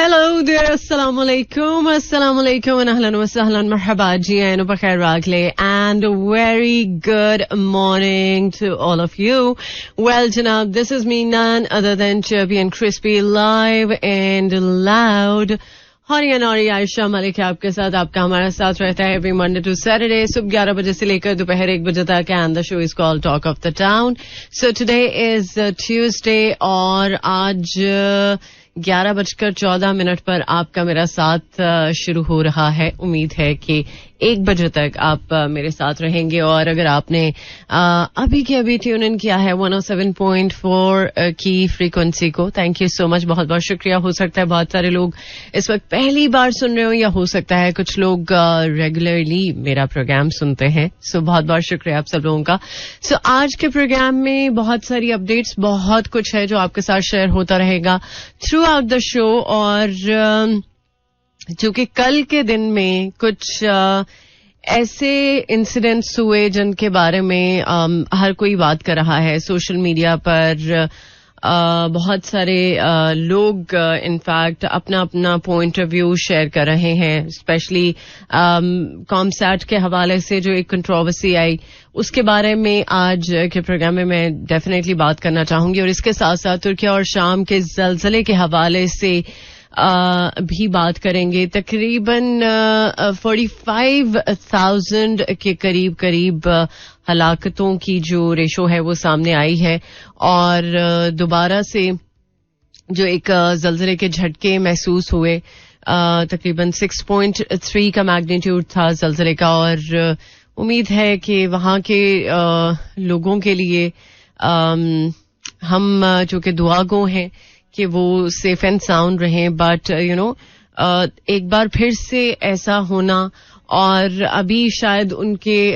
Hello there, assalamu alaikum, and ahlan wa sahlan, marhaba ji, ainu bakhair ragle, and a very good morning to all of you. Well, Janab, this is me, none other than Chirpy and Crispy, live and loud. हरी अनौरी आयशा मलिक आपके साथ, आपका हमारा साथ रहता है every Monday to Saturday सुबह 11 बजे से लेकर दोपहर 1 बजे तक, and the show is called talk of the town. So today is Tuesday और आज 11:14 पर आपका मेरा साथ शुरू हो रहा है. उम्मीद है कि 1 बजे तक आप मेरे साथ रहेंगे. और अगर आपने अभी के अभी ट्यून इन किया है 107.4 की फ्रीक्वेंसी को, थैंक यू सो मच, बहुत बहुत शुक्रिया. हो सकता है बहुत सारे लोग इस वक्त पहली बार सुन रहे हो, या हो सकता है कुछ लोग रेगुलरली मेरा प्रोग्राम सुनते हैं. सो बहुत बहुत शुक्रिया आप सब लोगों का. सो आज के प्रोग्राम में बहुत सारी अपडेट्स, बहुत कुछ है जो आपके साथ शेयर होता रहेगा थ्रू आउट द शो. और चूंकि कल के दिन में कुछ ऐसे इंसिडेंट्स हुए जिनके बारे में हर कोई बात कर रहा है सोशल मीडिया पर. बहुत सारे लोग इनफैक्ट अपना अपना पॉइंट ऑफ व्यू शेयर कर रहे हैं. स्पेशली कॉमसैट के हवाले से जो एक कंट्रोवर्सी आई, उसके बारे में आज के प्रोग्राम में मैं डेफिनेटली बात करना चाहूंगी. और इसके साथ साथ तुर्की और शाम के जलजले के हवाले से भी बात करेंगे. तकरीबन 45,000 के करीब हलाकतों की जो रेशो है वो सामने आई है. और दोबारा से जो एक जलजले के झटके महसूस हुए, तकरीबन 6.3 का मैग्नीट्यूड था जलजले का. और उम्मीद है कि वहां के लोगों के लिए हम जो कि दुआगो हैं कि वो सेफ एंड साउंड रहें. बट यू नो, एक बार फिर से ऐसा होना, और अभी शायद उनके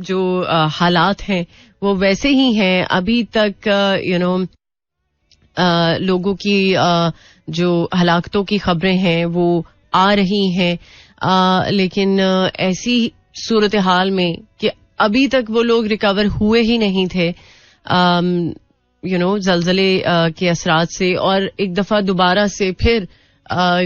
जो हालात हैं वो वैसे ही हैं. अभी तक यू नो लोगों की जो हलाकतों की खबरें हैं वो आ रही हैं, लेकिन ऐसी सूरत हाल में कि अभी तक वो लोग रिकवर हुए ही नहीं थे यू नो जलजले के असरात से. और एक दफा दोबारा से फिर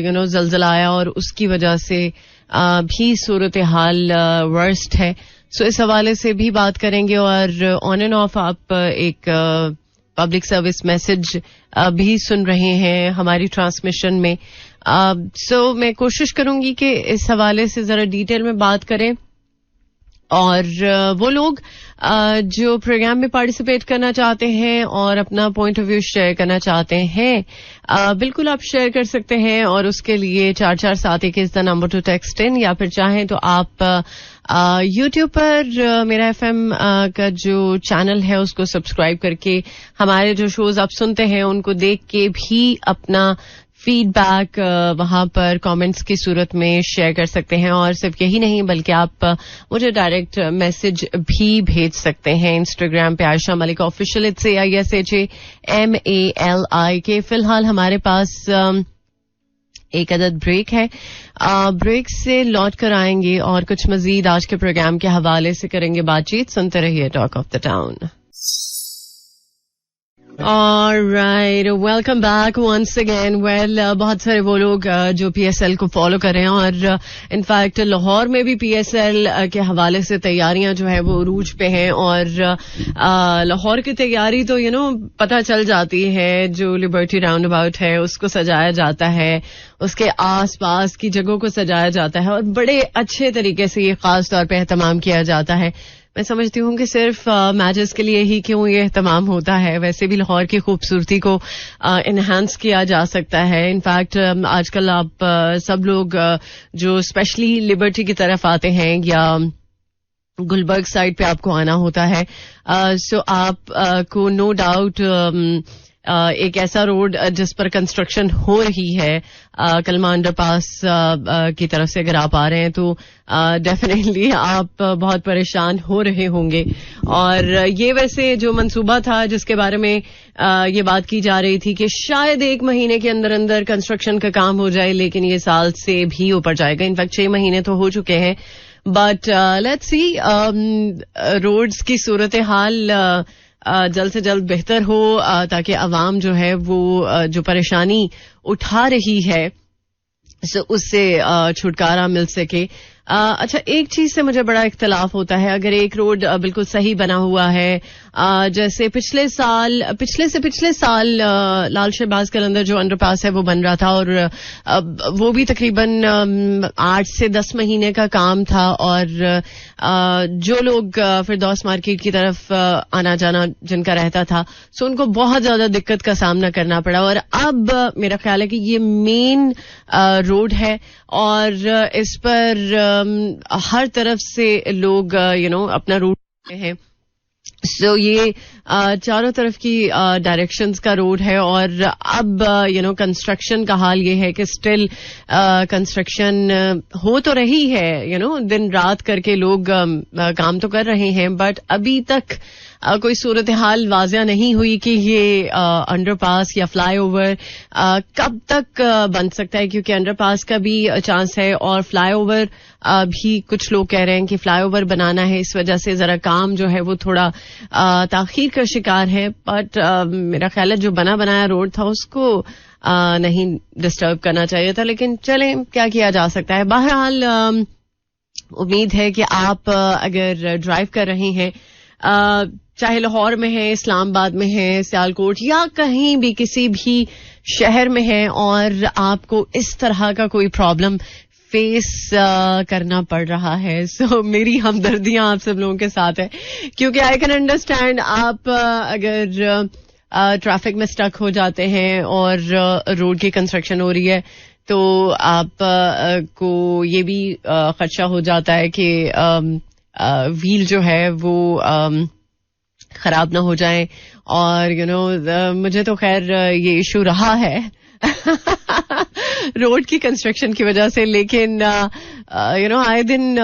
यू नो जलजला आया और उसकी वजह से भी सूरत हाल वर्स्ट है. सो इस हवाले से भी बात करेंगे. और ऑन एंड ऑफ आप एक पब्लिक सर्विस मैसेज भी सुन रहे हैं हमारी ट्रांसमिशन में. सो मैं कोशिश करूंगी कि इस हवाले से जरा डिटेल में बात करें. और वो लोग जो प्रोग्राम में पार्टिसिपेट करना चाहते हैं और अपना पॉइंट ऑफ व्यू शेयर करना चाहते हैं, बिल्कुल आप शेयर कर सकते हैं. और उसके लिए 4471 is the number two text in, या फिर चाहें तो आप यूट्यूब पर मेरा एफएम का जो चैनल है उसको सब्सक्राइब करके हमारे जो शोज आप सुनते हैं उनको देख के भी अपना फीडबैक वहां पर कमेंट्स की सूरत में शेयर कर सकते हैं. और सिर्फ यही नहीं बल्कि आप मुझे डायरेक्ट मैसेज भी भेज सकते हैं इंस्टाग्राम पे Ayesha Malik official, it's AISHAMALIK. फिलहाल हमारे पास एक अदद ब्रेक है. ब्रेक से लौट कर आएंगे और कुछ मजीद आज के प्रोग्राम के हवाले से करेंगे बातचीत. सुनते रहिए talk of the town. Alright, welcome back once again. Well, बहुत सारे वो लोग जो PSL को फॉलो कर रहे हैं, और इनफैक्ट लाहौर में भी PSL के हवाले से तैयारियां जो है वो उरूज पे हैं. और लाहौर की तैयारी तो यू नो पता चल जाती है. जो लिबर्टी राउंड अबाउट है उसको सजाया जाता है, उसके आस पास की जगहों को सजाया जाता है, और बड़े अच्छे तरीके से ये खास तौर पे एहतमाम किया जाता है. मैं समझती हूँ कि सिर्फ मैचेस के लिए ही क्यों ये एहतमाम होता है, वैसे भी लाहौर की खूबसूरती को इनहांस किया जा सकता है. इनफैक्ट आजकल आप सब लोग जो स्पेशली लिबर्टी की तरफ आते हैं या गुलबर्ग साइड पे आपको आना होता है, सो आप को नो डाउट एक ऐसा रोड जिस पर कंस्ट्रक्शन हो रही है कलमा अंडरपास की तरफ से अगर आप आ रहे हैं तो डेफिनेटली आप बहुत परेशान हो रहे होंगे. और ये वैसे जो मंसूबा था जिसके बारे में ये बात की जा रही थी कि शायद 1 महीने के अंदर अंदर कंस्ट्रक्शन का काम हो जाए, लेकिन ये साल से भी ऊपर जाएगा. इनफैक्ट 6 महीने तो हो चुके हैं. बट लेट्स सी रोड्स की सूरत हाल जल्द से जल्द बेहतर हो, ताकि आवाम जो है वो जो परेशानी उठा रही है उससे छुटकारा मिल सके. अच्छा, एक चीज से मुझे बड़ा इख्तलाफ होता है. अगर एक रोड बिल्कुल सही बना हुआ है, जैसे पिछले साल लाल शहबाज कलंदर जो अंडरपास है वो बन रहा था, और वो भी तकरीबन 8 से 10 महीने का काम था, और जो लोग फिरदौस मार्केट की तरफ आना जाना जिनका रहता था, सो उनको बहुत ज्यादा दिक्कत का सामना करना पड़ा. और अब मेरा ख्याल है कि ये मेन रोड है, और इस पर हर तरफ से लोग अपना रूट हैं. सो ये चारों तरफ की डायरेक्शंस का रोड है, और अब कंस्ट्रक्शन का हाल ये है कि स्टिल कंस्ट्रक्शन हो तो रही है, दिन रात करके लोग काम तो कर रहे हैं, बट अभी तक कोई सूरत हाल वाज़िया नहीं हुई कि ये अंडरपास या फ्लाईओवर कब तक बन सकता है, क्योंकि अंडरपास का भी चांस है, और फ्लाईओवर भी कुछ लोग कह रहे हैं कि फ्लाईओवर बनाना है, इस वजह से जरा काम जो है वो थोड़ा ताखीर का शिकार है. बट मेरा ख्याल है जो बना बनाया रोड था उसको नहीं डिस्टर्ब करना चाहिए था, लेकिन चलें, क्या किया जा सकता है. बहरहाल उम्मीद है कि आप अगर ड्राइव कर रहे हैं, चाहे लाहौर में है, इस्लामाबाद में है, सियालकोट या कहीं भी किसी भी शहर में है, और आपको इस तरह का कोई प्रॉब्लम फेस करना पड़ रहा है, सो मेरी हमदर्दियां आप सब लोगों के साथ है, क्योंकि आई कैन अंडरस्टैंड आप अगर ट्रैफिक में स्टक हो जाते हैं और रोड की कंस्ट्रक्शन हो रही है, तो आप को ये भी खदशा हो जाता है कि व्हील जो है वो खराब ना हो जाए. और मुझे तो खैर ये इशू रहा है रोड की कंस्ट्रक्शन की वजह से, लेकिन आए दिन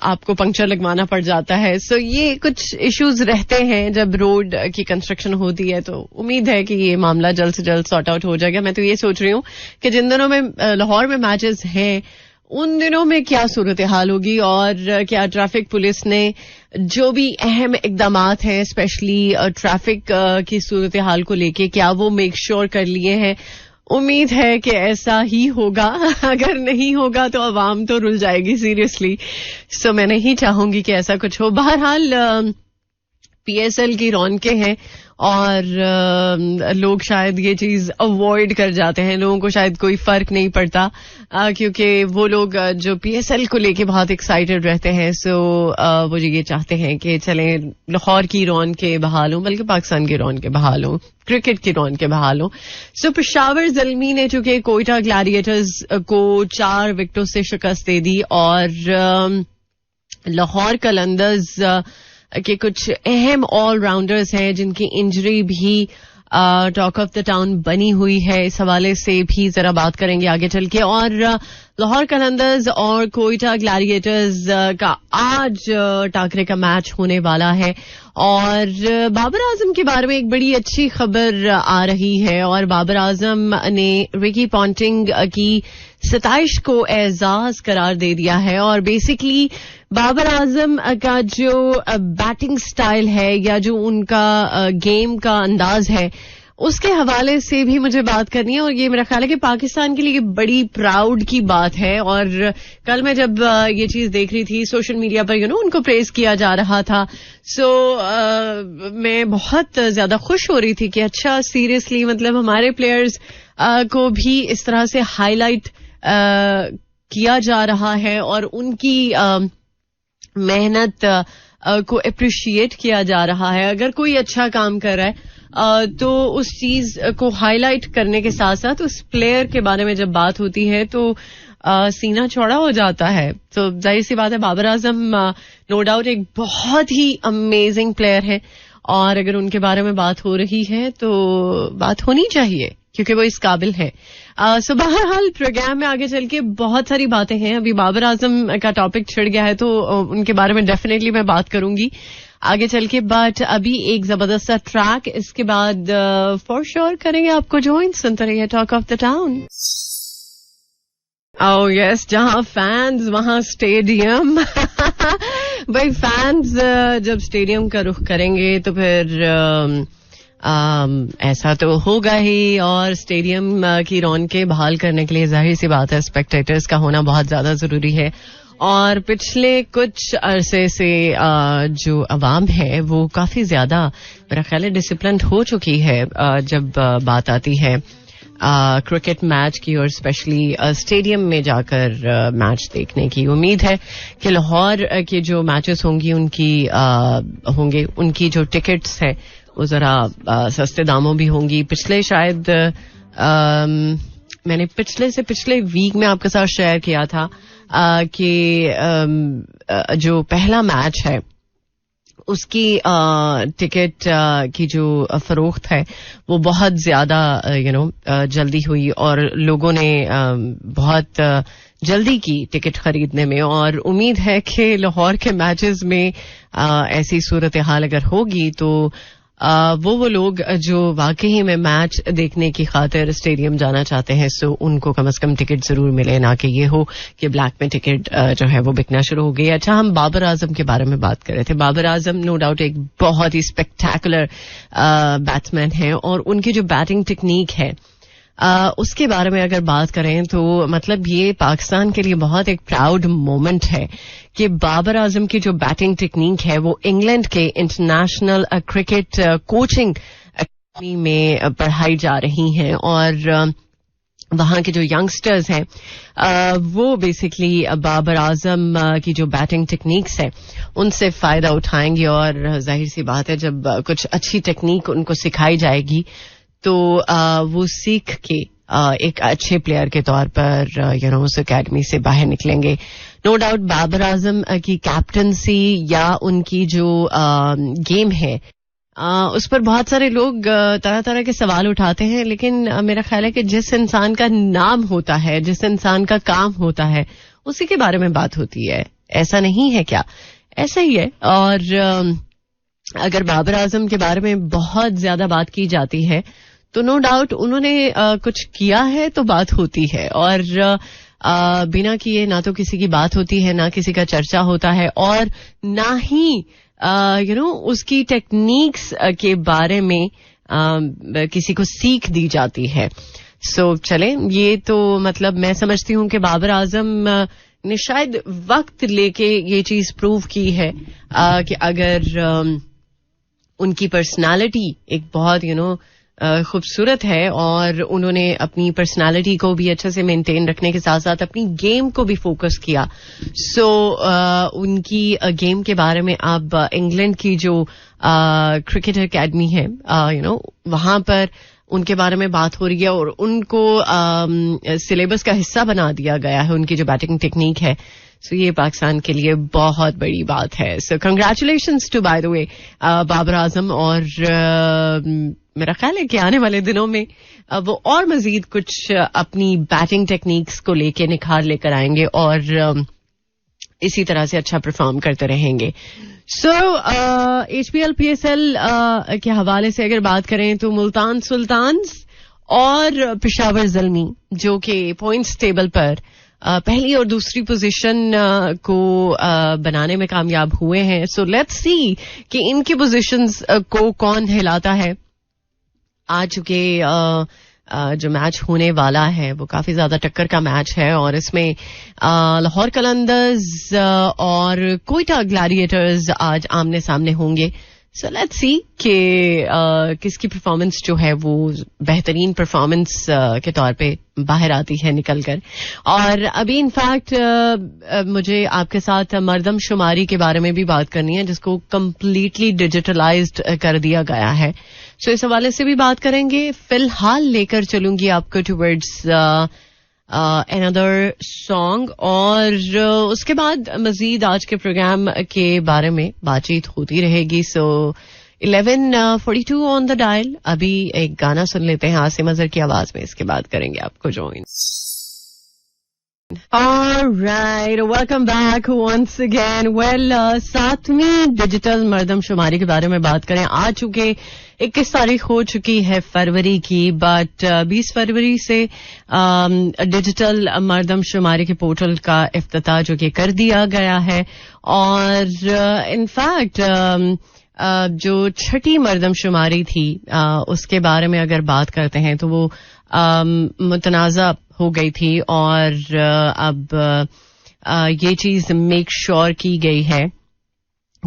आपको पंक्चर लगवाना पड़ जाता है. सो ये कुछ इश्यूज रहते हैं जब रोड की कंस्ट्रक्शन होती है, तो उम्मीद है कि ये मामला जल्द से जल्द सॉर्ट आउट हो जाएगा. मैं तो ये सोच रही हूँ कि जिन दिनों में लाहौर में मैचेस हैं, उन दिनों में क्या सूरत हाल होगी, और क्या ट्रैफिक पुलिस ने जो भी अहम इकदामात हैं, स्पेशली ट्रैफिक की सूरत हाल को लेके, क्या वो मेक श्योर कर लिए हैं. उम्मीद है कि ऐसा ही होगा. अगर नहीं होगा तो आवाम तो रुल जाएगी सीरियसली. सो मैं नहीं चाहूंगी कि ऐसा कुछ हो. बहरहाल पीएसएल की रौनकें हैं, और लोग शायद ये चीज अवॉइड कर जाते हैं. लोगों को शायद कोई फर्क नहीं पड़ता, क्योंकि वो लोग जो पीएसएल को लेके बहुत एक्साइटेड रहते हैं. सो वो ये चाहते हैं कि चलें लाहौर की रौनकें बहाल हों, बल्कि पाकिस्तान की रौनकें बहाल हों, क्रिकेट की रौनकें बहाल हों. सो पेशावर ज़ल्मी ने चूंकि कोयटा ग्लैडिएटर्स को 4 विकेटों से शिकस्त दे दी, और लाहौर कलंदर्स के कुछ अहम ऑलराउंडर्स हैं जिनकी इंजरी भी टॉक ऑफ द टाउन बनी हुई है. इस हवाले से भी जरा बात करेंगे आगे चल के. और लाहौर कलंदर्स और कोयटा ग्लैडिएटर्स का आज टाकरे का मैच होने वाला है, और बाबर आजम के बारे में एक बड़ी अच्छी खबर आ रही है, और बाबर आजम ने रिकी पॉन्टिंग की 27 को एजाज करार दे दिया है. और बेसिकली बाबर आजम का जो बैटिंग स्टाइल है, या जो उनका गेम का अंदाज है, उसके हवाले से भी मुझे बात करनी है. और ये मेरा ख्याल है कि पाकिस्तान के लिए बड़ी प्राउड की बात है. और कल मैं जब ये चीज देख रही थी सोशल मीडिया पर, उनको प्रेज किया जा रहा था, सो मैं बहुत ज्यादा खुश हो रही थी कि अच्छा, सीरियसली, मतलब हमारे प्लेयर्स को भी इस तरह से हाईलाइट किया जा रहा है, और उनकी मेहनत को अप्रिशिएट किया जा रहा है. अगर कोई अच्छा काम कर रहा है तो उस चीज को हाईलाइट करने के साथ साथ उस प्लेयर के बारे में जब बात होती है तो सीना चौड़ा हो जाता है. तो जाहिर सी बात है, बाबर आजम नो डाउट एक बहुत ही अमेजिंग प्लेयर है, और अगर उनके बारे में बात हो रही है तो बात होनी चाहिए, क्योंकि वो इस काबिल है. सो बहरहाल प्रोग्राम में आगे चल के बहुत सारी बातें हैं. अभी बाबर आजम का टॉपिक छिड़ गया है, तो उनके बारे में डेफिनेटली मैं बात करूंगी आगे चल के. बट अभी एक जबरदस्त सा ट्रैक, इसके बाद फॉर श्योर करेंगे आपको ज्वाइन. सुनते रहिए talk of the town. Oh yes, जहां फैंस वहां स्टेडियम. भाई फैंस जब स्टेडियम का रुख करेंगे तो फिर ऐसा तो होगा ही, और स्टेडियम की रौनकें बहाल करने के लिए जाहिर सी बात है स्पेक्टेटर्स का होना बहुत ज्यादा जरूरी है. और पिछले कुछ अरसे से जो अवाम है वो काफी ज्यादा मेरा ख्याल है डिसिप्लिन हो चुकी है जब बात आती है क्रिकेट मैच की, और स्पेशली स्टेडियम में जाकर मैच देखने की. उम्मीद है कि लाहौर के जो मैचेस होंगी उनकी जो टिकट्स है वो जरा सस्ते दामों भी होंगी. पिछले शायद मैंने पिछले वीक में आपके साथ शेयर किया था कि जो पहला मैच है उसकी टिकट की जो फरोख्त है वो बहुत ज्यादा जल्दी हुई, और लोगों ने बहुत जल्दी की टिकट खरीदने में. और उम्मीद है कि लाहौर के मैचेस में ऐसी सूरत हाल अगर होगी तो वो लोग जो वाकई में मैच देखने की खातिर स्टेडियम जाना चाहते हैं सो उनको कम से कम टिकट जरूर मिले, ना कि ये हो कि ब्लैक में टिकट जो है वो बिकना शुरू हो गई. अच्छा, हम बाबर आजम के बारे में बात कर रहे थे. बाबर आजम नो डाउट एक बहुत ही स्पेक्टेकुलर बैट्समैन है, और उनकी जो बैटिंग टेक्निक है उसके बारे में अगर बात करें तो मतलब ये पाकिस्तान के लिए बहुत एक प्राउड मोमेंट है कि बाबर आजम की जो बैटिंग टेक्निक है वो इंग्लैंड के इंटरनेशनल क्रिकेट कोचिंग अकेडमी में पढ़ाई जा रही हैं, और वहां के जो यंगस्टर्स हैं वो बेसिकली बाबर आजम की जो बैटिंग टेक्निक्स है उनसे फायदा उठाएंगे. और जाहिर सी बात है जब कुछ अच्छी टेक्निक उनको सिखाई जाएगी तो वो सीख के एक अच्छे प्लेयर के तौर पर उस एकेडमी से बाहर निकलेंगे. नो डाउट बाबर आजम की कैप्टनसी या उनकी जो गेम है उस पर बहुत सारे लोग तरह तरह के सवाल उठाते हैं, लेकिन मेरा ख्याल है कि जिस इंसान का नाम होता है, जिस इंसान का काम होता है, उसी के बारे में बात होती है. ऐसा नहीं है क्या? ऐसा ही है. और अगर बाबर आजम के बारे में बहुत ज्यादा बात की जाती है तो नो डाउट उन्होंने कुछ किया है तो बात होती है, और बिना किए ना तो किसी की बात होती है, ना किसी का चर्चा होता है, और ना ही उसकी टेक्निक्स के बारे में किसी को सीख दी जाती है. सो चले, ये तो मतलब मैं समझती हूं कि बाबर आजम ने शायद वक्त लेके ये चीज प्रूव की है कि अगर उनकी पर्सनालिटी एक बहुत खूबसूरत है, और उन्होंने अपनी पर्सनालिटी को भी अच्छे से मेंटेन रखने के साथ साथ अपनी गेम को भी फोकस किया. सो उनकी गेम के बारे में अब इंग्लैंड की जो क्रिकेट एकेडमी है वहां पर उनके बारे में बात हो रही है, और उनको सिलेबस का हिस्सा बना दिया गया है उनकी जो बैटिंग टेक्निक है. सो ये पाकिस्तान के लिए बहुत बड़ी बात है. So congratulations to by the way Babar Azam, और मेरा ख्याल है कि आने वाले दिनों में वो और मजीद कुछ अपनी बैटिंग टेक्निक्स को लेके निखार लेकर आएंगे और इसी तरह से अच्छा परफॉर्म करते रहेंगे. सो HPL PSL के हवाले से अगर बात करें तो मुल्तान सुल्तान्स और पेशावर ज़ल्मी जो कि पॉइंट्स टेबल पर पहली और दूसरी पोजीशन को बनाने में कामयाब हुए हैं. सो लेट्स सी कि इनकी पोजीशंस को कौन हिलाता है. आज चुके जो मैच होने वाला है वो काफी ज्यादा टक्कर का मैच है, और इसमें लाहौर कलंदर्स और कोयटा ग्लैडिएटर्स आज आमने सामने होंगे. सो लेट्स सी कि किसकी परफॉर्मेंस जो है वो बेहतरीन परफॉर्मेंस के तौर पे बाहर आती है निकलकर. और अभी इनफैक्ट मुझे आपके साथ मर्दमशुमारी के बारे में भी बात करनी है जिसको कंप्लीटली डिजिटलाइज्ड कर दिया गया है. सो इस हवाले से भी बात करेंगे. फिलहाल लेकर चलूंगी आपको टुवर्ड्स another song, और उसके बाद मजीद आज के प्रोग्राम के बारे में बातचीत होती रहेगी. सो 11:42 ऑन द डायल. अभी एक गाना सुन लेते हैं आसिम अजहर की आवाज में, इसके बाद करेंगे आपको join. Alright, welcome back once again. Well, 7वीं डिजिटल मर्दमशुमारी के बारे में बात करें. आ चुके 21 तारीख हो चुकी है फरवरी की, बट 20 फरवरी से डिजिटल मर्दमशुमारी के पोर्टल का इफ्तिताह जो कि कर दिया गया है. और इनफैक्ट जो छठी मर्दमशुमारी थी उसके बारे में अगर बात करते हैं तो वो मुतनाज़ा हो गई थी. और अब ये चीज मेक श्योर की गई है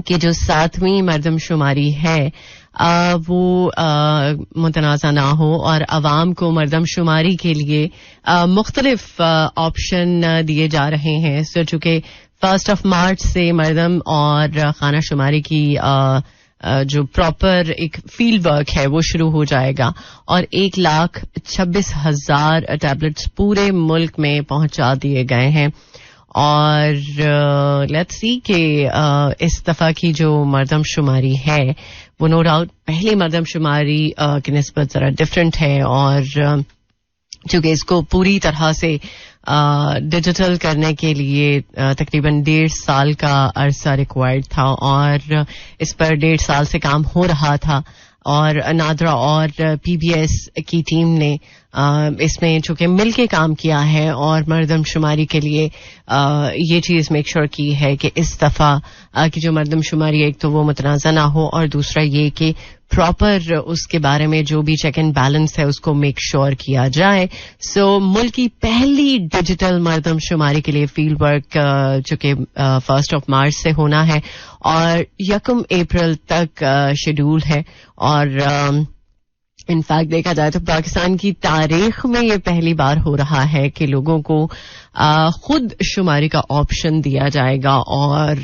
कि जो 7वीं मर्दमशुमारी है वो मुतनाज़ा ना हो. और अवाम को मर्दमशुमारी के लिए मुख्तलिफ ऑप्शन दिए जा रहे हैं. सो चूंकि 1 मार्च से मर्दम और खाना शुमारी की जो प्रॉपर एक फील्ड वर्क है वो शुरू हो जाएगा. और 1,26,000 टैबलेट्स पूरे मुल्क में पहुंचा दिए गए हैं. और लेट्स सी कि इस दफा की जो मर्दमशुमारी है वो नो डाउट पहली मर्दमशुमारी की निस्बत जरा डिफरेंट है. और चूंकि इसको पूरी तरह से डिजिटल करने के लिए तकरीबन 1.5 साल का अरसा रिक्वायर्ड था. और इस पर 1.5 साल से काम हो रहा था. और नादरा और पीबीएस की टीम ने इसमें चूंकि मिलके काम किया है और मर्दमशुमारी के लिए ये चीज मेक श्योर की है कि इस दफा की जो मर्दमशुमारी एक तो वो मुतनाज़ा ना हो और दूसरा ये कि प्रॉपर उसके बारे में जो भी चेक एंड बैलेंस है उसको मेक श्योर किया जाए. सो मुल्क की पहली डिजिटल मर्दमशुमारी के लिए फील्ड वर्क जो कि 1 मार्च से होना है और 1 अप्रैल तक शेड्यूल है. और इनफैक्ट देखा जाए तो पाकिस्तान की तारीख में ये पहली बार हो रहा है कि लोगों को खुद शुमारी का ऑप्शन दिया जाएगा. और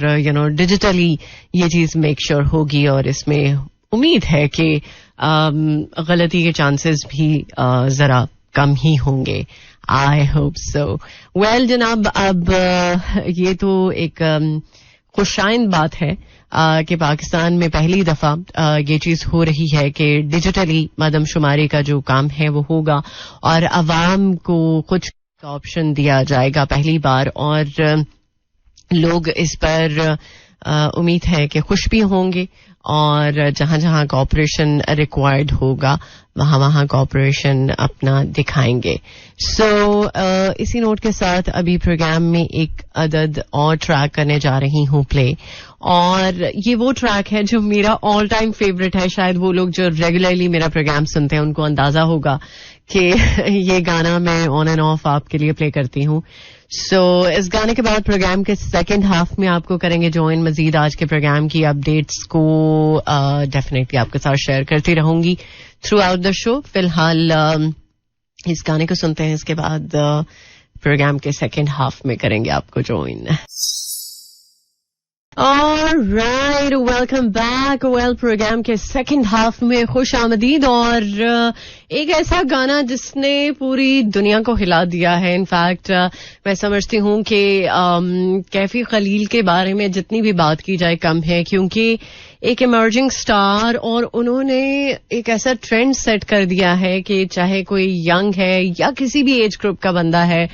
डिजिटली ये चीज मेक श्योर होगी. और इसमें उम्मीद है कि गलती के चांसेस भी जरा कम ही होंगे. I hope so. वेल जनाब, अब ये तो एक खुशाइंद बात है कि पाकिस्तान में पहली दफा ये चीज हो रही है कि डिजिटली मर्दमशुमारी का जो काम है वो होगा और अवाम को कुछ ऑप्शन दिया जाएगा पहली बार. और लोग इस पर उम्मीद है कि खुश भी होंगे. और जहां जहां कॉपरेशन रिक्वायर्ड होगा वहां वहां कॉपरेशन अपना दिखाएंगे. सो इसी नोट के साथ अभी प्रोग्राम में एक अदद और ट्रैक करने जा रही हूं प्ले. और ये वो ट्रैक है जो मेरा ऑल टाइम फेवरेट है. शायद वो लोग जो रेगुलरली मेरा प्रोग्राम सुनते हैं उनको अंदाजा होगा कि ये गाना मैं ऑन एंड ऑफ आपके लिए प्ले करती हूँ. सो इस गाने के बाद प्रोग्राम के सेकंड हाफ में आपको करेंगे ज्वाइन. मजीद आज के प्रोग्राम की अपडेट्स को डेफिनेटली आपके साथ शेयर करती रहूंगी थ्रू आउट द शो. फिलहाल इस गाने को सुनते हैं, इसके बाद प्रोग्राम के सेकंड हाफ में करेंगे आपको join. Alright, welcome back. Well, programme के सेकंड हाफ में खुश आमदीद. और एक ऐसा गाना जिसने पूरी दुनिया को हिला दिया है. इनफैक्ट मैं समझती हूँ कि कैफी खलील के बारे में जितनी भी बात की जाए कम है, क्योंकि एक इमर्जिंग स्टार और उन्होंने एक ऐसा ट्रेंड सेट कर दिया है कि चाहे कोई यंग है या किसी भी एज ग्रुप का बंदा है,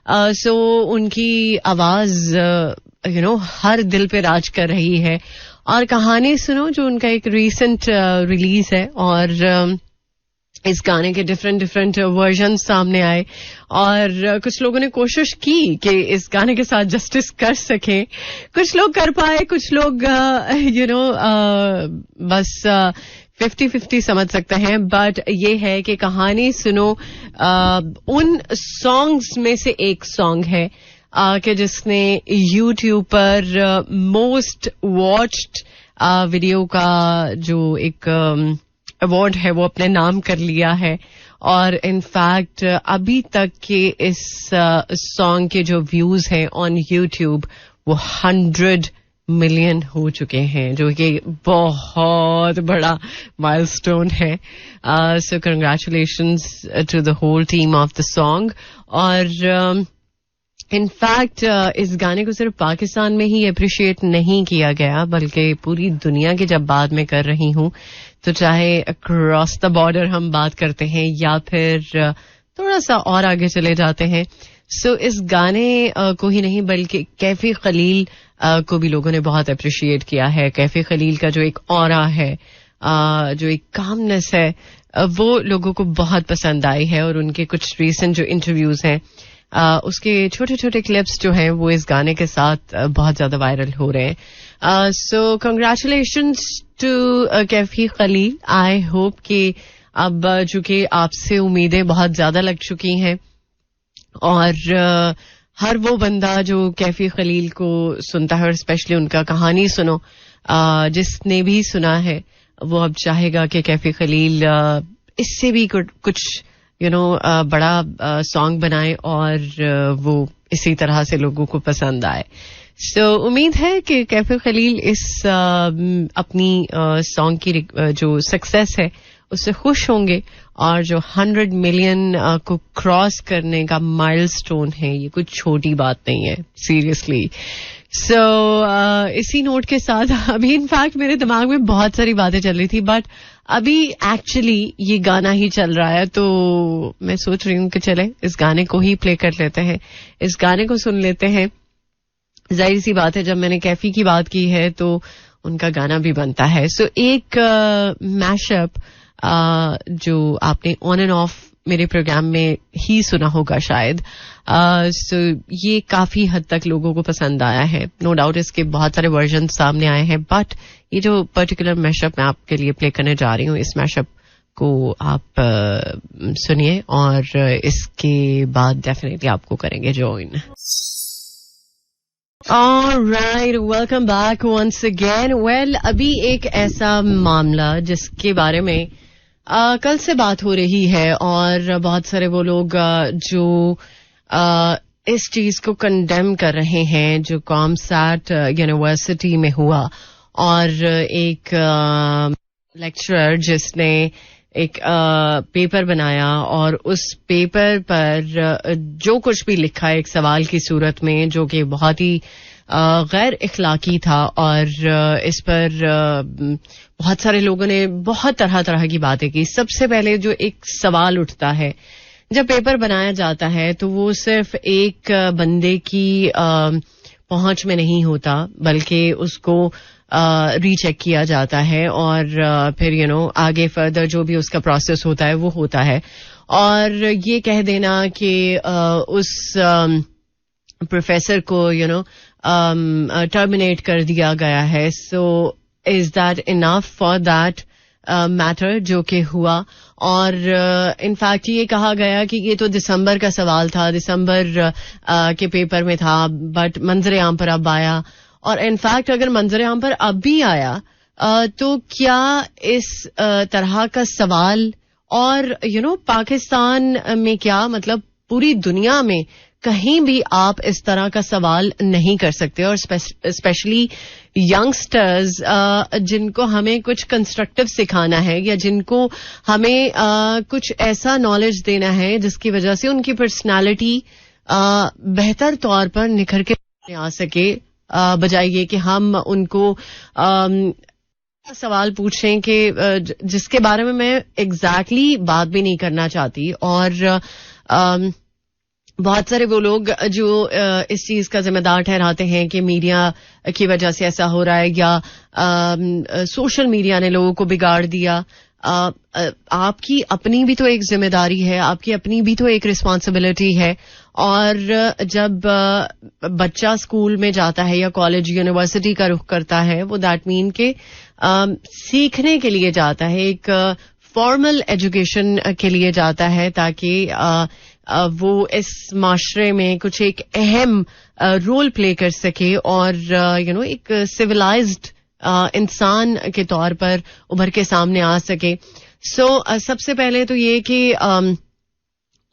सो उनकी आवाज हर दिल पे राज कर रही है. और कहानी सुनो जो उनका एक रीसेंट रिलीज है और इस गाने के डिफरेंट वर्जन सामने आए और कुछ लोगों ने कोशिश की कि इस गाने के साथ जस्टिस कर सके. कुछ लोग कर पाए, कुछ लोग बस 50-50 समझ सकते हैं. बट ये है कि कहानी सुनो उन सॉन्ग्स में से एक सॉन्ग है कि जिसने YouTube पर मोस्ट वॉच्ड वीडियो का जो एक अवार्ड है वो अपने नाम कर लिया है. और इनफैक्ट अभी तक के इस सॉन्ग के जो व्यूज हैं ऑन YouTube वो 100 मिलियन हो चुके हैं, जो कि बहुत बड़ा माइलस्टोन है. So congratulations to the whole team of the song. और इनफैक्ट इस गाने को सिर्फ पाकिस्तान में ही अप्रिशिएट नहीं किया गया बल्कि पूरी दुनिया की जब बात मैं कर रही हूं तो चाहे अक्रॉस द बॉर्डर हम बात करते हैं या फिर थोड़ा सा और आगे चले जाते हैं, सो इस गाने को ही नहीं बल्कि कैफी खलील को भी लोगों ने बहुत अप्रिशिएट किया है. कैफी खलील का जो एक ऑरा है, जो एक कामनेस है, वो लोगों को बहुत पसंद आई है. और उनके कुछ रीसेंट जो इंटरव्यूज हैं, उसके छोटे छोटे क्लिप्स जो हैं वो इस गाने के साथ बहुत ज्यादा वायरल हो रहे हैं. So congratulations to Kaifi Khalil. I hope कि अब चूंकि आपसे उम्मीदें बहुत ज्यादा लग चुकी हैं और हर वो बंदा जो कैफी खलील को सुनता है और स्पेशली उनका कहानी सुनो, जिसने भी सुना है वो अब चाहेगा कि कैफी खलील इससे भी कुछ बड़ा सॉन्ग बनाए और वो इसी तरह से लोगों को पसंद आए. सो उम्मीद है कि कैफी खलील इस अपनी सॉन्ग की जो सक्सेस है उससे खुश होंगे और जो 100 मिलियन को क्रॉस करने का माइलस्टोन है, ये कुछ छोटी बात नहीं है, सीरियसली. सो इसी नोट के साथ अभी इनफैक्ट मेरे दिमाग में बहुत सारी बातें चल रही थी, बट अभी एक्चुअली ये गाना ही चल रहा है, तो मैं सोच रही हूँ कि चले इस गाने को ही प्ले कर लेते हैं, इस गाने को सुन लेते हैं. जाहिर सी बात है, जब मैंने कैफी की बात की है तो उनका गाना भी बनता है. सो एक मैशअप जो आपने ऑन एंड ऑफ मेरे प्रोग्राम में ही सुना होगा शायद. सो ये काफी हद तक लोगों को पसंद आया है. नो डाउट इसके बहुत सारे वर्जन सामने आए हैं, बट ये जो पर्टिकुलर मैशअप मैं आपके लिए प्ले करने जा रही हूँ, इस मैशअप को आप सुनिए और इसके बाद डेफिनेटली आपको करेंगे join. Alright, welcome back once again. Well, अभी एक ऐसा मामला जिसके बारे में कल से बात हो रही है और बहुत सारे वो लोग जो इस चीज को कंडेम कर रहे हैं जो कॉमसैट यूनिवर्सिटी में हुआ और एक लेक्चरर जिसने एक पेपर बनाया और उस पेपर पर जो कुछ भी लिखा एक सवाल की सूरत में जो कि बहुत ही गैर इखलाकी था और इस पर बहुत सारे लोगों ने बहुत तरह तरह की बातें की. सबसे पहले जो एक सवाल उठता है जब पेपर बनाया जाता है तो वो सिर्फ एक बंदे की पहुंच में नहीं होता बल्कि उसको रीचेक किया जाता है और फिर आगे फर्दर जो भी उसका प्रोसेस होता है वो होता है. और ये कह देना कि उस प्रोफेसर को टर्मिनेट कर दिया गया है, so is that enough for that matter जो कि हुआ. और इनफैक्ट ये कहा गया कि ये तो दिसंबर का सवाल था, दिसंबर के पेपर में था, बट मंजर आम पर अब आया. और इनफैक्ट अगर मंजर आम पर अब भी आया तो क्या इस तरह का सवाल और पाकिस्तान में क्या मतलब पूरी दुनिया में कहीं भी आप इस तरह का सवाल नहीं कर सकते. और स्पेशली यंगस्टर्स जिनको हमें कुछ कंस्ट्रक्टिव सिखाना है या जिनको हमें कुछ ऐसा नॉलेज देना है जिसकी वजह से उनकी पर्सनालिटी बेहतर तौर पर निखर के आ सके, बजाय ये कि हम उनको सवाल पूछें कि जिसके बारे में मैं एग्जैक्टली बात भी नहीं करना चाहती. और बहुत सारे वो लोग जो इस चीज का जिम्मेदार ठहराते हैं कि मीडिया की वजह से ऐसा हो रहा है या सोशल मीडिया ने लोगों को बिगाड़ दिया. आपकी अपनी भी तो एक जिम्मेदारी है, आपकी अपनी भी तो एक रिस्पॉन्सिबिलिटी है. और जब बच्चा स्कूल में जाता है या कॉलेज यूनिवर्सिटी का रुख करता है वो दैट मीन के सीखने के लिए जाता है, एक फॉर्मल एजुकेशन के लिए जाता है ताकि वो इस माशरे में कुछ एक अहम रोल प्ले कर सके और एक सिविलाइज्ड इंसान के तौर पर उभर के सामने आ सके. सो सबसे पहले तो ये कि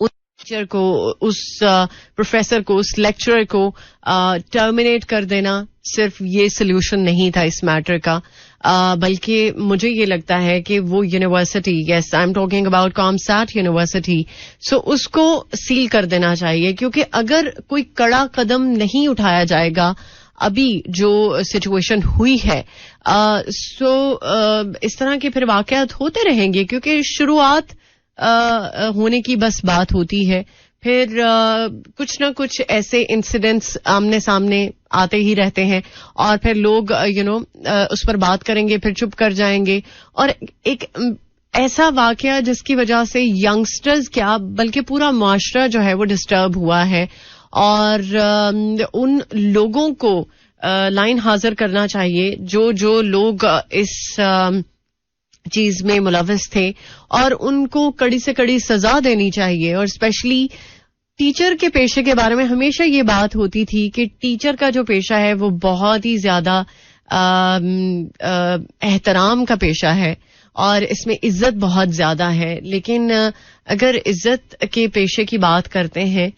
उस टीचर को, उस प्रोफेसर को, उस लेक्चरर को टर्मिनेट कर देना सिर्फ ये सोल्यूशन नहीं था इस मैटर का, बल्कि मुझे ये लगता है कि वो university, yes I am talking about COMSATS university, so उसको सील कर देना चाहिए. क्योंकि अगर कोई कड़ा कदम नहीं उठाया जाएगा अभी जो सिचुएशन हुई है, सो इस तरह के फिर वाकयात होते रहेंगे. क्योंकि शुरुआत होने की बस बात होती है, फिर कुछ ना कुछ ऐसे इंसिडेंट्स आमने सामने आते ही रहते हैं और फिर लोग उस पर बात करेंगे, फिर चुप कर जाएंगे और एक ऐसा वाकया जिसकी वजह से यंगस्टर्स क्या बल्कि पूरा मुआशरा जो है वो डिस्टर्ब हुआ है और उन लोगों को लाइन हाजिर करना चाहिए जो लोग इस चीज में मुलविस थे और उनको कड़ी से कड़ी सजा देनी चाहिए। और स्पेशली टीचर के पेशे के बारे में हमेशा ये बात होती थी कि टीचर का जो पेशा है वो बहुत ही ज्यादा एहतराम का पेशा है और इसमें इज्जत बहुत ज्यादा है। लेकिन अगर इज्जत के पेशे की बात करते हैं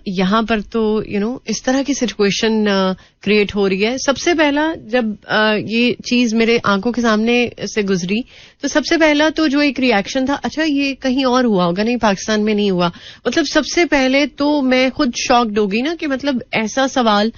यहाँ पर तो इस तरह की सिचुएशन क्रिएट हो रही है। सबसे पहला जब ये चीज मेरे आंखों के सामने से गुजरी तो सबसे पहला तो जो एक रिएक्शन था, अच्छा ये कहीं और हुआ होगा, नहीं पाकिस्तान में नहीं हुआ। मतलब सबसे पहले तो मैं खुद शॉक्ड हो गई ना कि मतलब ऐसा सवाल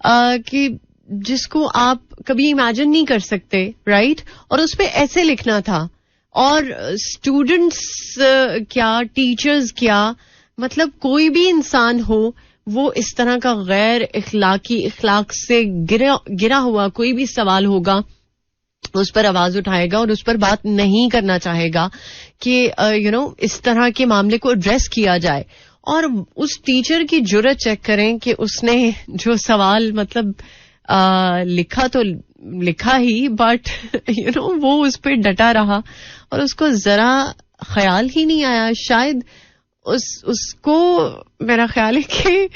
कि जिसको आप कभी इमेजिन नहीं कर सकते, राइट? और उस पे ऐसे लिखना था और स्टूडेंट्स क्या, टीचर्स क्या, मतलब कोई भी इंसान हो वो इस तरह का गैर इखलाक से गिरा हुआ कोई भी सवाल होगा उस पर आवाज उठाएगा और उस पर बात नहीं करना चाहेगा कि इस तरह के मामले को एड्रेस किया जाए। और उस टीचर की जुर्रत चेक करें कि उसने जो सवाल मतलब लिखा तो लिखा ही बट वो उस पर डटा रहा और उसको जरा ख्याल ही नहीं आया। शायद उसको मेरा ख्याल है कि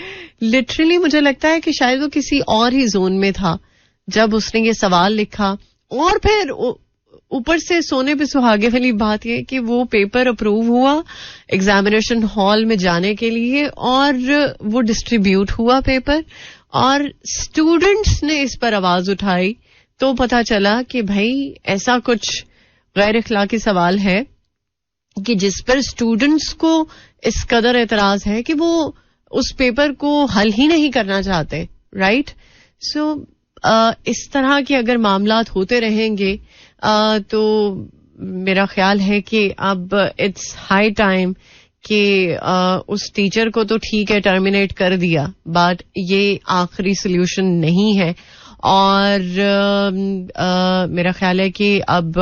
लिटरली मुझे लगता है कि शायद वो किसी और ही जोन में था जब उसने ये सवाल लिखा। और फिर ऊपर से सोने पे सुहागे वाली बात ये कि वो पेपर अप्रूव हुआ एग्जामिनेशन हॉल में जाने के लिए और वो डिस्ट्रीब्यूट हुआ पेपर और स्टूडेंट्स ने इस पर आवाज उठाई तो पता चला कि भाई ऐसा कुछ गैर इखलाकी सवाल है कि जिस पर स्टूडेंट्स को इस कदर एतराज है कि वो उस पेपर को हल ही नहीं करना चाहते, राइट? सो इस तरह के अगर मामलात होते रहेंगे तो मेरा ख्याल है कि अब इट्स हाई टाइम कि उस टीचर को तो ठीक है टर्मिनेट कर दिया बट ये आखिरी सोल्यूशन नहीं है। और मेरा ख्याल है कि अब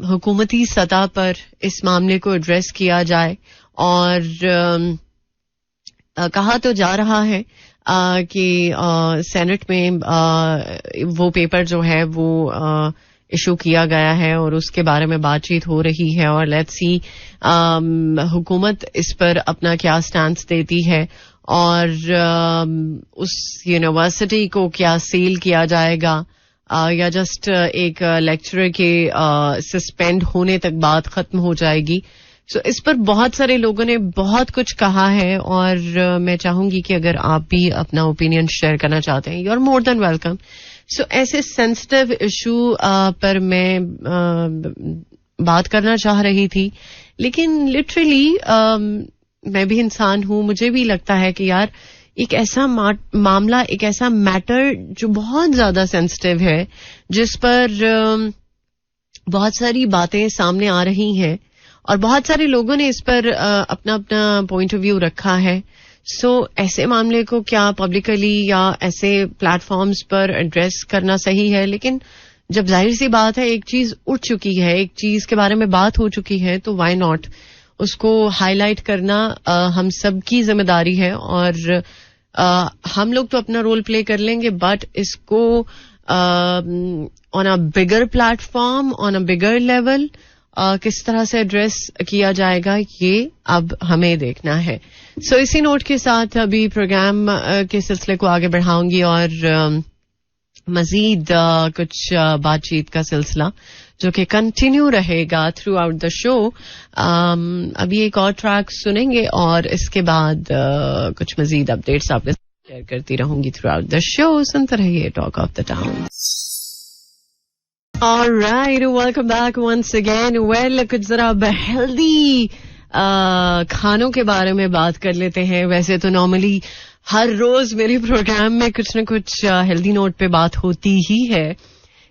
हुकूमती सतह पर इस मामले को एड्रेस किया जाए और कहा तो जा रहा है कि सेनेट में वो पेपर जो है वो इशू किया गया है और उसके बारे में बातचीत हो रही है और लेट्स सी हुकूमत इस पर अपना क्या स्टैंड देती है और उस यूनिवर्सिटी को क्या सील किया जाएगा या जस्ट एक लेक्चरर के सस्पेंड होने तक बात खत्म हो जाएगी। सो इस पर बहुत सारे लोगों ने बहुत कुछ कहा है और मैं चाहूंगी कि अगर आप भी अपना ओपिनियन शेयर करना चाहते हैं, you are more than welcome. So ऐसे सेंसिटिव इशू पर मैं बात करना चाह रही थी, लेकिन लिटरली मैं भी इंसान हूं, मुझे भी लगता है कि यार एक ऐसा मामला, एक ऐसा मैटर जो बहुत ज्यादा सेंसिटिव है, जिस पर बहुत सारी बातें सामने आ रही हैं और बहुत सारे लोगों ने इस पर अपना अपना पॉइंट ऑफ व्यू रखा है। सो ऐसे मामले को क्या पब्लिकली या ऐसे प्लेटफॉर्म्स पर एड्रेस करना सही है? लेकिन जब जाहिर सी बात है एक चीज उठ चुकी है, एक चीज के बारे में बात हो चुकी है, तो व्हाई नॉट उसको हाईलाइट करना हम सब की जिम्मेदारी है और हम लोग तो अपना रोल प्ले कर लेंगे बट इसको on a bigger platform, on a bigger level किस तरह से एड्रेस किया जाएगा ये अब हमें देखना है। सो इसी नोट के साथ अभी प्रोग्राम के सिलसिले को आगे बढ़ाऊंगी और मजीद कुछ बातचीत का सिलसिला जो कि कंटिन्यू रहेगा थ्रू आउट द शो। अभी एक और ट्रैक सुनेंगे और इसके बाद कुछ मजीद अपडेट्स आपके साथ शेयर करती रहूंगी थ्रू आउट द शो। सुनते रहिए talk of the town. Alright, welcome back once again. Well, कुछ जरा हेल्दी खानों के बारे में बात कर लेते हैं। वैसे तो नॉर्मली हर रोज मेरे प्रोग्राम में कुछ न कुछ हेल्दी नोट पे बात होती ही है,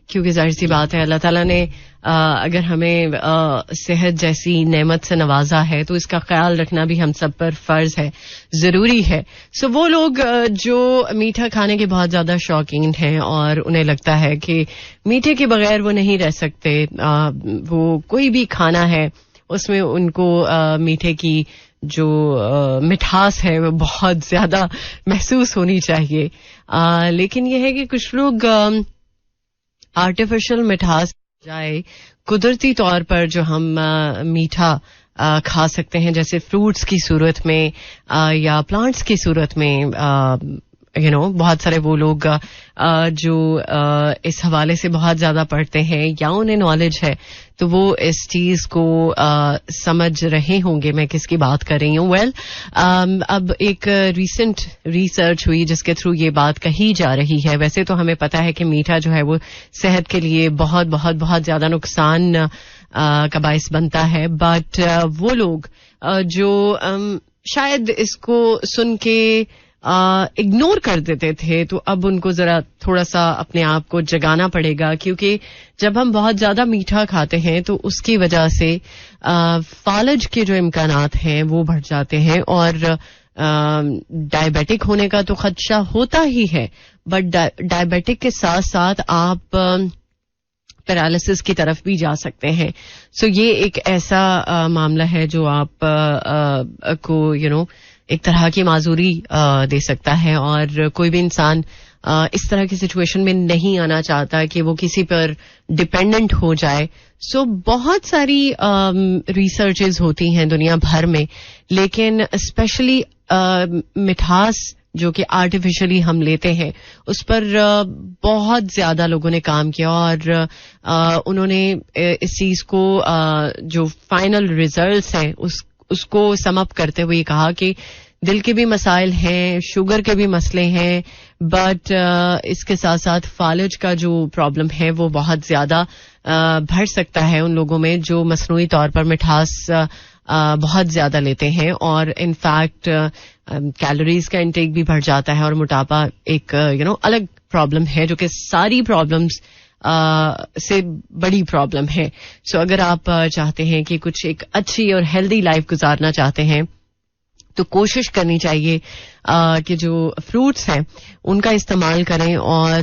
क्योंकि जाहिर सी बात है अल्लाह ताला ने अगर हमें सेहत जैसी नेमत से नवाजा है तो इसका ख्याल रखना भी हम सब पर फर्ज है, जरूरी है. सो वो लोग जो मीठा खाने के बहुत ज्यादा शौकीन हैं और उन्हें लगता है कि मीठे के बगैर वो नहीं रह सकते, वो कोई भी खाना है उसमें उनको मीठे की जो मिठास है वो बहुत ज्यादा महसूस होनी चाहिए. लेकिन यह है कि कुछ लोग आर्टिफिशियल मिठास जाए कुदरती तौर पर जो हम मीठा खा सकते हैं, जैसे फ्रूट्स की सूरत में या प्लांट्स की सूरत में, बहुत सारे वो लोग जो इस हवाले से बहुत ज्यादा पढ़ते हैं या उन्हें नॉलेज है तो वो इस चीज को समझ रहे होंगे मैं किसकी बात कर रही हूँ. अब एक रीसेंट रिसर्च हुई जिसके थ्रू ये बात कही जा रही है. वैसे तो हमें पता है कि मीठा जो है वो सेहत के लिए बहुत बहुत बहुत ज्यादा नुकसान का बायस बनता है, बट वो लोग जो शायद इसको सुन के इग्नोर कर देते थे तो अब उनको जरा थोड़ा सा अपने आप को जगाना पड़ेगा, क्योंकि जब हम बहुत ज्यादा मीठा खाते हैं तो उसकी वजह से फालज के जो इम्कानात हैं वो बढ़ जाते हैं और डायबिटिक होने का तो खदशा होता ही है, बट डायबिटिक के साथ साथ आप पैरालिसिस की तरफ भी जा सकते हैं. सो ये एक ऐसा मामला है जो आप को एक तरह की माजूरी दे सकता है और कोई भी इंसान इस तरह की सिचुएशन में नहीं आना चाहता कि वो किसी पर डिपेंडेंट हो जाए. सो बहुत सारी रिसर्चेज होती हैं दुनिया भर में, लेकिन स्पेशली मिठास जो कि आर्टिफिशियली हम लेते हैं उस पर बहुत ज्यादा लोगों ने काम किया और उन्होंने इस चीज को जो फाइनल रिजल्ट्स हैं उसको सम अप करते हुए कहा कि दिल के भी मसाइल हैं, शुगर के भी मसले हैं, बट इसके साथ साथ फालज का जो प्रॉब्लम है वो बहुत ज्यादा बढ़ सकता है उन लोगों में जो मसनूई तौर पर मिठास बहुत ज्यादा लेते हैं और इनफैक्ट कैलोरीज का इंटेक भी बढ़ जाता है और मोटापा एक अलग प्रॉब्लम है जो कि सारी प्रॉब्लम्स से बड़ी प्रॉब्लम है. सो अगर आप चाहते हैं कि कुछ एक अच्छी और हेल्दी लाइफ गुजारना चाहते हैं तो कोशिश करनी चाहिए कि जो फ्रूट्स हैं उनका इस्तेमाल करें और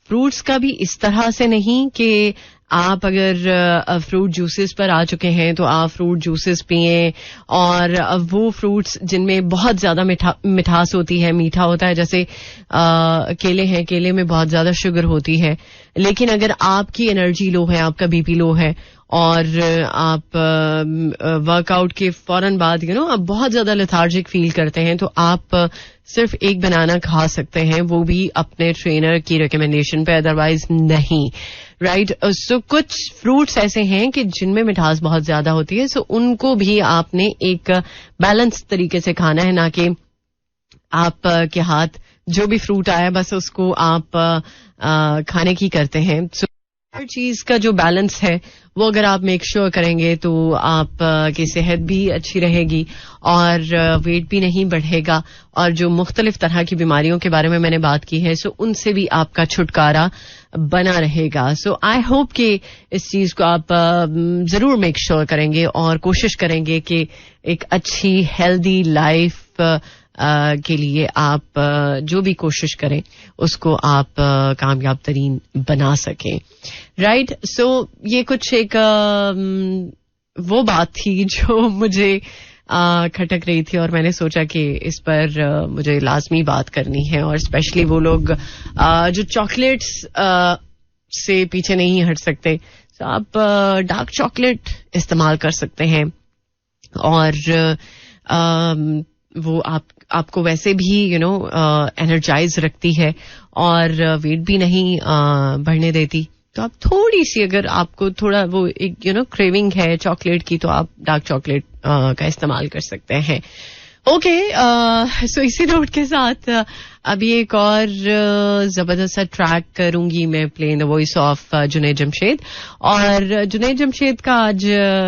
फ्रूट्स का भी इस तरह से नहीं कि आप अगर फ्रूट जूसेस पर आ चुके हैं तो आप फ्रूट जूसेस पिएं और वो फ्रूट्स जिनमें बहुत ज्यादा मिठास होती है, मीठा होता है, जैसे केले हैं, केले में बहुत ज्यादा शुगर होती है. लेकिन अगर आपकी एनर्जी लो है, आपका बीपी लो है और आप वर्कआउट के फौरन बाद आप बहुत ज्यादा लेथार्जिक फील करते हैं तो आप सिर्फ एक बनाना खा सकते हैं, वो भी अपने ट्रेनर की रिकमेंडेशन पे, अदरवाइज नहीं. राइट. सो कुछ फ्रूट्स ऐसे हैं कि जिनमें मिठास बहुत ज्यादा होती है, सो उनको भी आपने एक बैलेंस तरीके से खाना है, ना कि आप के हाथ जो भी फ्रूट आया बस उसको आप खाने की करते हैं. सो हर चीज का जो बैलेंस है वो अगर आप मेक श्योर करेंगे तो आप की सेहत भी अच्छी रहेगी और वेट भी नहीं बढ़ेगा और जो मुख्तलिफ तरह की बीमारियों के बारे में मैंने बात की है सो उनसे भी आपका छुटकारा बना रहेगा. सो आई होप कि इस चीज को आप जरूर मेक श्योर करेंगे और कोशिश करेंगे कि एक अच्छी हेल्दी लाइफ के लिए आप जो भी कोशिश करें उसको आप कामयाब तरीन बना सकें. राइट. सो ये कुछ एक वो बात थी जो मुझे खटक रही थी और मैंने सोचा कि इस पर मुझे लाजमी बात करनी है और स्पेशली वो लोग जो चॉकलेट्स से पीछे नहीं हट सकते. तो आप डार्क चॉकलेट इस्तेमाल कर सकते हैं और वो आपको वैसे भी एनर्जाइज रखती है और वेट भी नहीं बढ़ने देती. तो आप थोड़ी सी अगर आपको थोड़ा वो एक क्रेविंग है चॉकलेट की तो आप डार्क चॉकलेट का इस्तेमाल कर सकते हैं. ओके. सो इसी नोट के साथ अभी एक और जबरदस्त सा ट्रैक करूंगी मैं, play in the voice of Junaid Jamshed. और जुनैद जमशेद का आज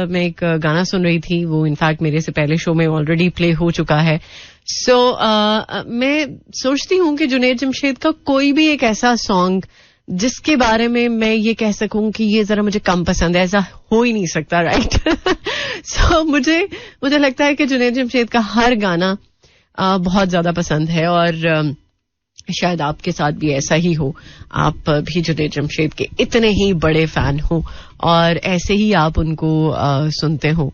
मैं एक गाना सुन रही थी, वो इनफैक्ट मेरे से पहले शो में ऑलरेडी प्ले हो चुका है. सो मैं सोचती हूं कि जुनैद जमशेद का कोई भी एक ऐसा सॉन्ग जिसके बारे में मैं ये कह सकूं कि ये जरा मुझे कम पसंद है, ऐसा हो ही नहीं सकता, राइट? सो मुझे लगता है कि जुनैद जमशेद का हर गाना बहुत ज्यादा पसंद है और शायद आपके साथ भी ऐसा ही हो. आप भी जुनैद जमशेद के इतने ही बड़े फैन हो और ऐसे ही आप उनको सुनते हो.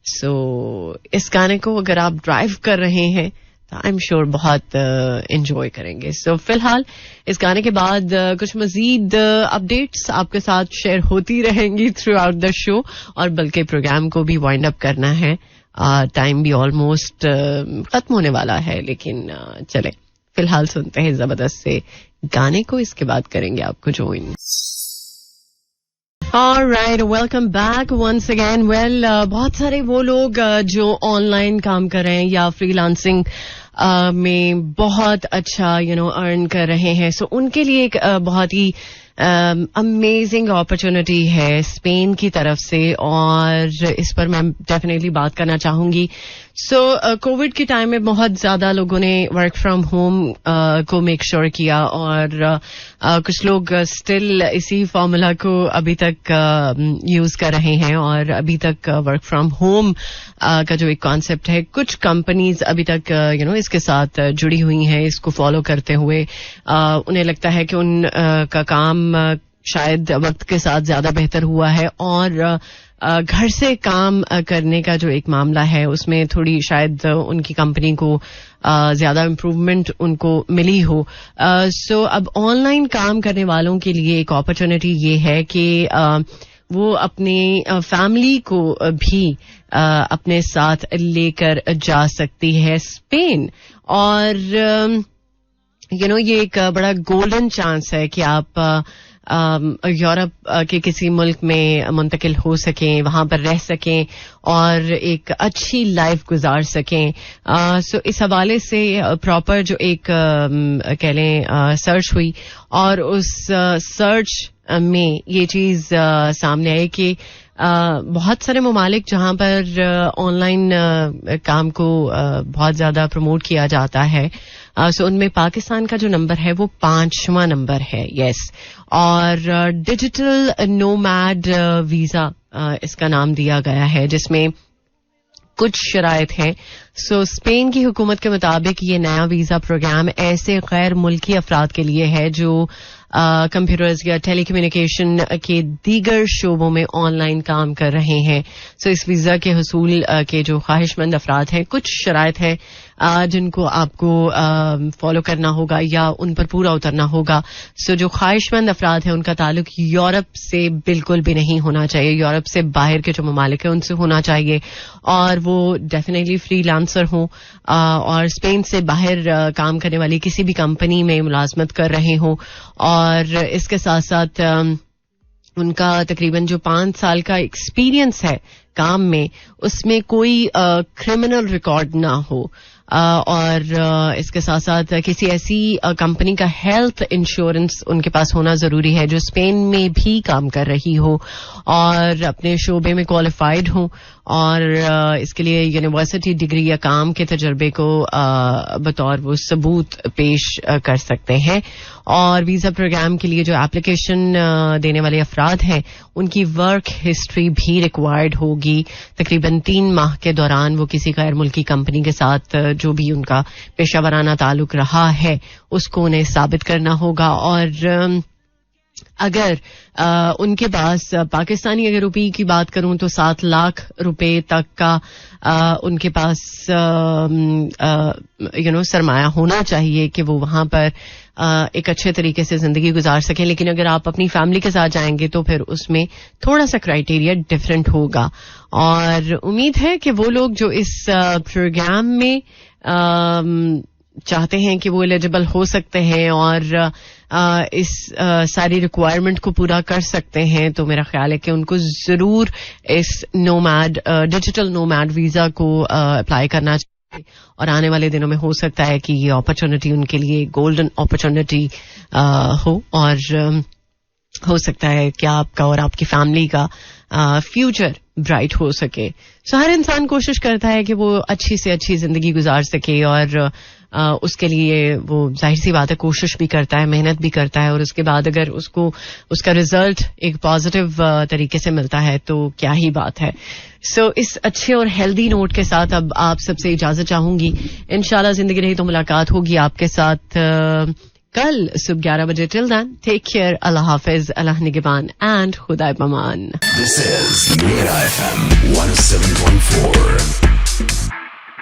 सो इस गाने को अगर आप ड्राइव कर रहे हैं तो आई एम श्योर बहुत एंजॉय करेंगे. सो फिलहाल इस गाने के बाद कुछ मजीद अपडेट्स आपके साथ शेयर होती रहेंगी थ्रू आउट द शो और बल्कि प्रोग्राम को भी वाइंड अप करना है. टाइम भी ऑलमोस्ट खत्म होने वाला है, लेकिन चले फिलहाल सुनते हैं जबरदस्त से गाने को, इसके बाद करेंगे आपको join. Alright, welcome back once again. Well, बहुत सारे वो लोग जो ऑनलाइन काम कर रहे हैं या फ्रीलांसिंग में बहुत अच्छा अर्न कर रहे हैं, सो उनके लिए एक बहुत ही अमेजिंग अपॉर्चुनिटी है स्पेन की तरफ से और इस पर मैं डेफिनेटली बात करना चाहूंगी. सो कोविड के टाइम में बहुत ज्यादा लोगों ने वर्क फ्रॉम होम को मेक श्योर किया और कुछ लोग स्टिल इसी फॉर्मूला को अभी तक यूज कर रहे हैं और अभी तक वर्क फ्रॉम होम का जो एक कॉन्सेप्ट है, कुछ कंपनीज अभी तक इसके साथ जुड़ी हुई हैं. इसको फॉलो करते हुए उन्हें लगता है कि उन का काम शायद वक्त के साथ ज्यादा बेहतर हुआ है और घर से काम करने का जो एक मामला है उसमें थोड़ी शायद उनकी कंपनी को ज्यादा इम्प्रूवमेंट उनको मिली हो. सो अब ऑनलाइन काम करने वालों के लिए एक अपॉर्चुनिटी ये है कि वो अपने फैमिली को भी अपने साथ लेकर जा सकती है स्पेन. और ये एक बड़ा गोल्डन चांस है कि आप यूरोप के किसी मुल्क में मुंतकिल हो सकें, वहां पर रह सकें और एक अच्छी लाइफ गुजार सकें. सो इस हवाले से प्रॉपर जो एक कह लें सर्च हुई और उस सर्च में ये चीज सामने आई कि बहुत सारे ममालिक जहां पर ऑनलाइन काम को बहुत ज्यादा प्रमोट किया जाता है, सो उनमें पाकिस्तान का जो नंबर है वो 5वां नंबर है. यस. और डिजिटल नोमैड वीजा इसका नाम दिया गया है, जिसमें कुछ शराइत हैं. सो स्पेन की हुकूमत के मुताबिक ये नया वीजा प्रोग्राम ऐसे गैर मुल्की अफराद के लिए है जो कंप्यूटर्स या टेलीकम्युनिकेशन के दीगर शोबों में ऑनलाइन काम कर रहे हैं. सो इस वीजा के हुसूल के जो ख्वाहिशमंद अफराद हैं, कुछ शराइत हैं जिनको आपको फॉलो करना होगा या उन पर पूरा उतरना होगा. सो जो ख्वाहिशमंद अफराद हैं उनका ताल्लुक यूरोप से बिल्कुल भी नहीं होना चाहिए. यूरोप से बाहर के जो ममालिक हैं उनसे होना चाहिए और वो डेफिनेटली फ्रीलांसर हों और स्पेन से बाहर काम करने वाली किसी भी कंपनी में मुलाजमत कर रहे हों और इसके साथ साथ उनका तकरीबन जो 5 साल का एक्सपीरियंस है काम में उसमें कोई क्रिमिनल रिकॉर्ड ना हो और इसके साथ साथ किसी ऐसी कंपनी का हेल्थ इंश्योरेंस उनके पास होना जरूरी है जो स्पेन में भी काम कर रही हो और अपने शोबे में क्वालिफाइड हो और इसके लिए यूनिवर्सिटी डिग्री या काम के तजर्बे को बतौर वो सबूत पेश कर सकते हैं. और वीजा प्रोग्राम के लिए जो एप्लीकेशन देने वाले अफराद हैं उनकी वर्क हिस्ट्री भी रिक्वायर्ड होगी. तकरीबन 3 माह के दौरान वो किसी गैर मुल्की कंपनी के साथ जो भी उनका पेशा वराना ताल्लुक रहा है उसको उन्हें साबित करना होगा. और अगर उनके पास पाकिस्तानी अगर रुपये की बात करूं तो 7 लाख रुपए तक का उनके पास सरमाया होना चाहिए कि वो वहां पर एक अच्छे तरीके से जिंदगी गुजार सकें. लेकिन अगर आप अपनी फैमिली के साथ जाएंगे तो फिर उसमें थोड़ा सा क्राइटेरिया डिफरेंट होगा. और उम्मीद है कि वो लोग जो इस प्रोग्राम में चाहते हैं कि वो एलिजिबल हो सकते हैं और इस सारी रिक्वायरमेंट को पूरा कर सकते हैं, तो मेरा ख्याल है कि उनको जरूर इस नोमैड डिजिटल नोमैड वीजा को अप्लाई करना चाहिए. और आने वाले दिनों में हो सकता है कि ये अपॉर्चुनिटी उनके लिए गोल्डन अपॉर्चुनिटी हो और हो सकता है कि आपका और आपकी फैमिली का फ्यूचर ब्राइट हो सके. सो हर इंसान कोशिश करता है कि वो अच्छी से अच्छी जिंदगी गुजार सके और उसके लिए वो जाहिर सी बात है कोशिश भी करता है, मेहनत भी करता है, और उसके बाद अगर उसको उसका रिजल्ट एक पॉजिटिव तरीके से मिलता है तो क्या ही बात है. सो इस अच्छे और हेल्दी नोट के साथ अब आप सबसे इजाजत चाहूंगी. इंशाल्लाह जिंदगी रही तो मुलाकात होगी आपके साथ कल सुबह 11 बजे. Till then take care. अल्लाह हाफिज, अल्लाह निगहबान एंड खुदा पमान. This is Mira FM 107.4.